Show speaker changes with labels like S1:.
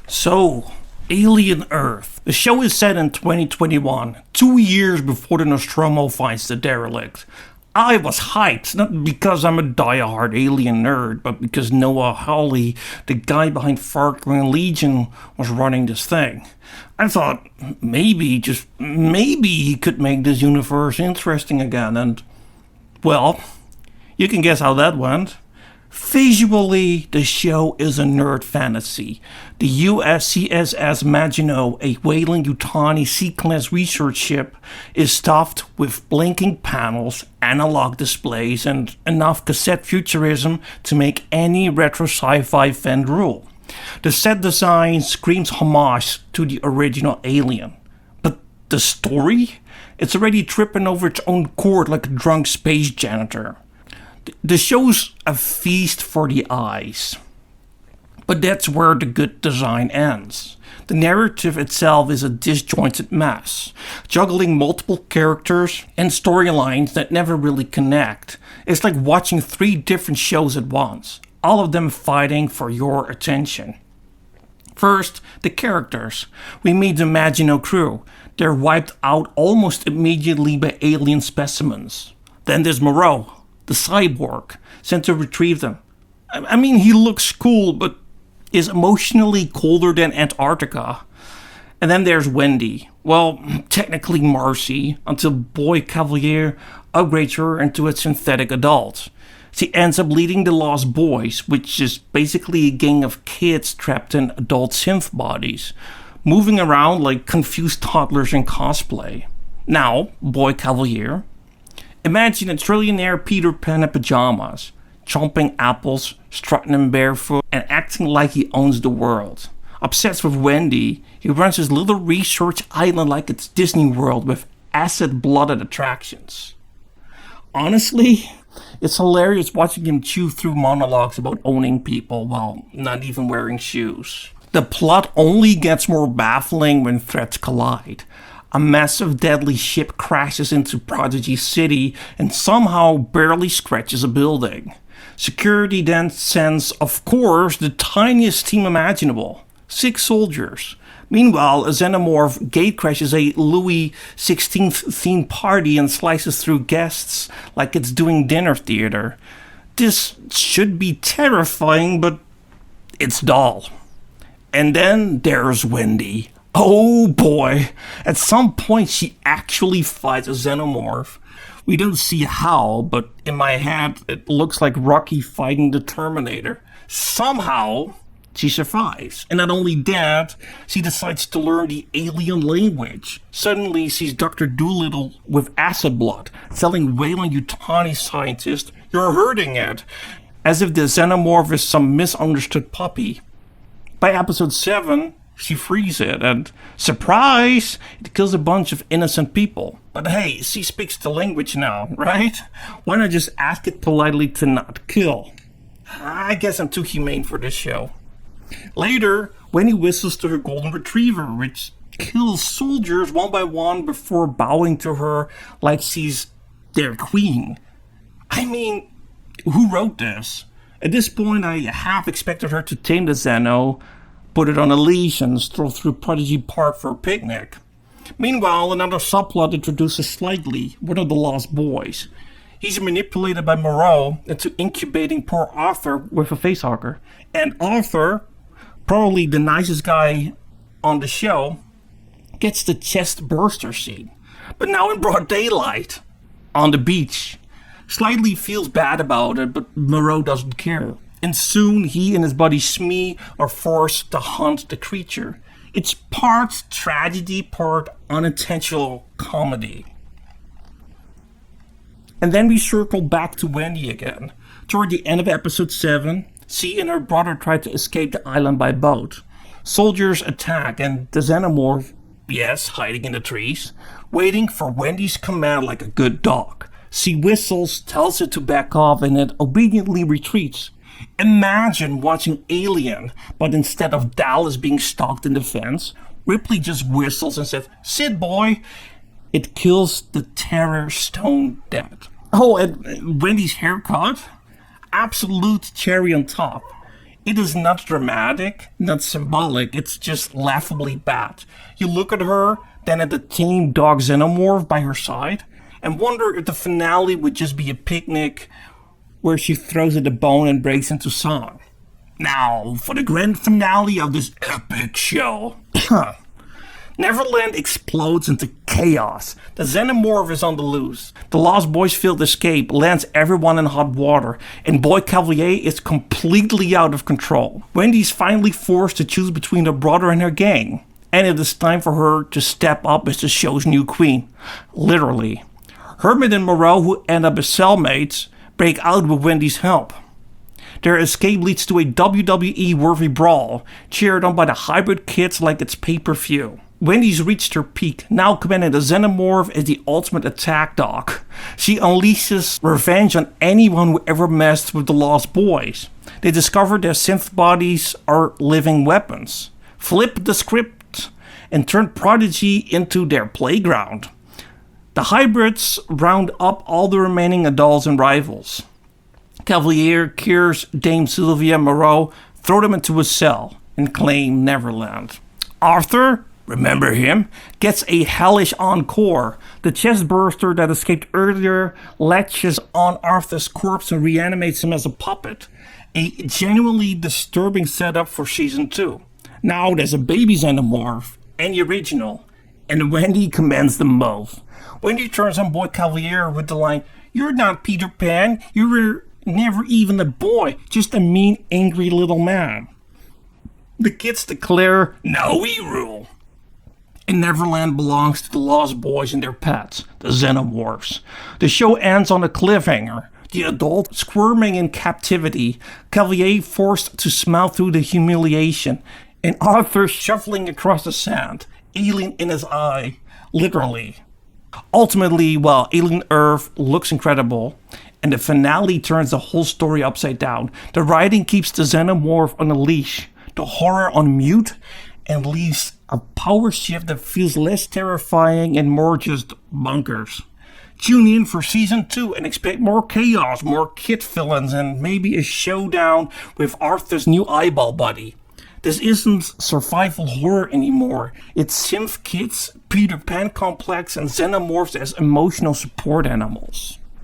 S1: So, Alien Earth. The show is set in 2021, 2 years before the Nostromo finds the derelict. I was hyped, not because I'm a die-hard Alien nerd, but because Noah Hawley, the guy behind Far Cry and Legion, was running this thing. I thought maybe, just maybe, he could make this universe interesting again, and, well, you can guess how that went. Visually, the show is a nerd fantasy. The USCSS Maginot, a Weyland-Yutani C-class research ship, is stuffed with blinking panels, analog displays, and enough cassette futurism to make any retro sci-fi fan drool. The set design screams homage to the original Alien. But the story? It's already tripping over its own cord like a drunk space janitor. The show's a feast for the eyes. But that's where the good design ends. The narrative itself is a disjointed mess, juggling multiple characters and storylines that never really connect. It's like watching 3 different shows at once, all of them fighting for your attention. First, the characters. We meet the Maginot crew. They're wiped out almost immediately by alien specimens. Then there's Moreau, the cyborg, sent to retrieve them. I mean, he looks cool, but is emotionally colder than Antarctica. And then there's Wendy. Well, technically Marcy, until Boy Kavalier upgrades her into a synthetic adult. She ends up leading the Lost Boys, which is basically a gang of kids trapped in adult synth bodies, moving around like confused toddlers in cosplay. Now, Boy Kavalier. Imagine a trillionaire Peter Pan in pajamas, chomping apples, strutting in barefoot, and acting like he owns the world. Obsessed with Wendy, he runs his little research island like it's Disney World with acid-blooded attractions. Honestly, it's hilarious watching him chew through monologues about owning people while not even wearing shoes. The plot only gets more baffling when threats collide. A massive deadly ship crashes into Prodigy City and somehow barely scratches a building. Security then sends, of course, the tiniest team imaginable, 6 soldiers. Meanwhile, a Xenomorph gatecrashes a Louis XVI themed party and slices through guests like it's doing dinner theater. This should be terrifying, but it's dull. And then there's Wendy. Oh boy, at some point she actually fights a Xenomorph. We don't see how, but in my head it looks like Rocky fighting the Terminator. Somehow, she survives. And not only that, she decides to learn the alien language. Suddenly she's Dr. Doolittle with acid blood, telling Weyland-Yutani scientists, "You're hurting it," as if the Xenomorph is some misunderstood puppy. By episode 7, she frees it, and surprise, it kills a bunch of innocent people. But hey, she speaks the language now, right? Why not just ask it politely to not kill? I guess I'm too humane for this show. Later, Wendy whistles to her golden retriever, which kills soldiers one by one before bowing to her like she's their queen. I mean, who wrote this? At this point, I half expected her to tame the Xeno, put it on a leash, and stroll through Prodigy Park for a picnic. Meanwhile, another subplot introduces Slightly, one of the Lost Boys. He's manipulated by Moreau into incubating poor Arthur with a facehugger. And Arthur, probably the nicest guy on the show, gets the Chestburster scene. But now in broad daylight, on the beach. Slightly feels bad about it, but Moreau doesn't care. And soon he and his buddy Smee are forced to hunt the creature. It's part tragedy, part unintentional comedy. And then we circle back to Wendy again. Toward the end of episode 7, she and her brother try to escape the island by boat. Soldiers attack, and the Xenomorph, yes, hiding in the trees, waiting for Wendy's command like a good dog. She whistles, tells it to back off, and it obediently retreats. Imagine watching Alien, but instead of Dallas being stalked in the fence, Ripley just whistles and says, "Sit, boy." It kills the terror stone dead. Oh, and Wendy's haircut? Absolute cherry on top. It is not dramatic, not symbolic, it's just laughably bad. You look at her, then at the tame dog Xenomorph by her side, and wonder if the finale would just be a picnic where she throws at the bone and breaks into song. Now, for the grand finale of this epic show. Neverland explodes into chaos. The Xenomorph is on the loose. The Lost Boys field escape lands everyone in hot water, and Boy Kavalier is completely out of control. Wendy's finally forced to choose between her brother and her gang, and it is time for her to step up as the show's new queen. Literally. Hermit and Moreau, who end up as cellmates, break out with Wendy's help. Their escape leads to a WWE-worthy brawl, cheered on by the hybrid kids like it's pay-per-view. Wendy's reached her peak, now commanding the Xenomorph as the ultimate attack dog. She unleashes revenge on anyone who ever messed with the Lost Boys. They discover their synth bodies are living weapons, flip the script, and turn Prodigy into their playground. The hybrids round up all the remaining adults and rivals. Kavalier cures Dame Sylvia Moreau, throw them into a cell, and claim Neverland. Arthur, remember him, gets a hellish encore. The Chestburster that escaped earlier latches on Arthur's corpse and reanimates him as a puppet. A genuinely disturbing setup for season 2. Now there's a baby Xenomorph, and the original, and Wendy commands them both. Wendy turns on Boy Kavalier with the line, "You're not Peter Pan, you were never even a boy, just a mean, angry little man." The kids declare, "No, we rule." And Neverland belongs to the Lost Boys and their pets, the Xenomorphs. The show ends on a cliffhanger. The adult squirming in captivity, Kavalier forced to smile through the humiliation, and Arthur shuffling across the sand, alien in his eye, literally. Ultimately, well, Alien Earth looks incredible, and the finale turns the whole story upside down. The writing keeps the Xenomorph on a leash, the horror on mute, and leaves a power shift that feels less terrifying and more just bonkers. Tune in for season 2 and expect more chaos, more kid villains, and maybe a showdown with Arthur's new eyeball buddy. This isn't survival horror anymore. It's synth kids, Peter Pan complex, and Xenomorphs as emotional support animals.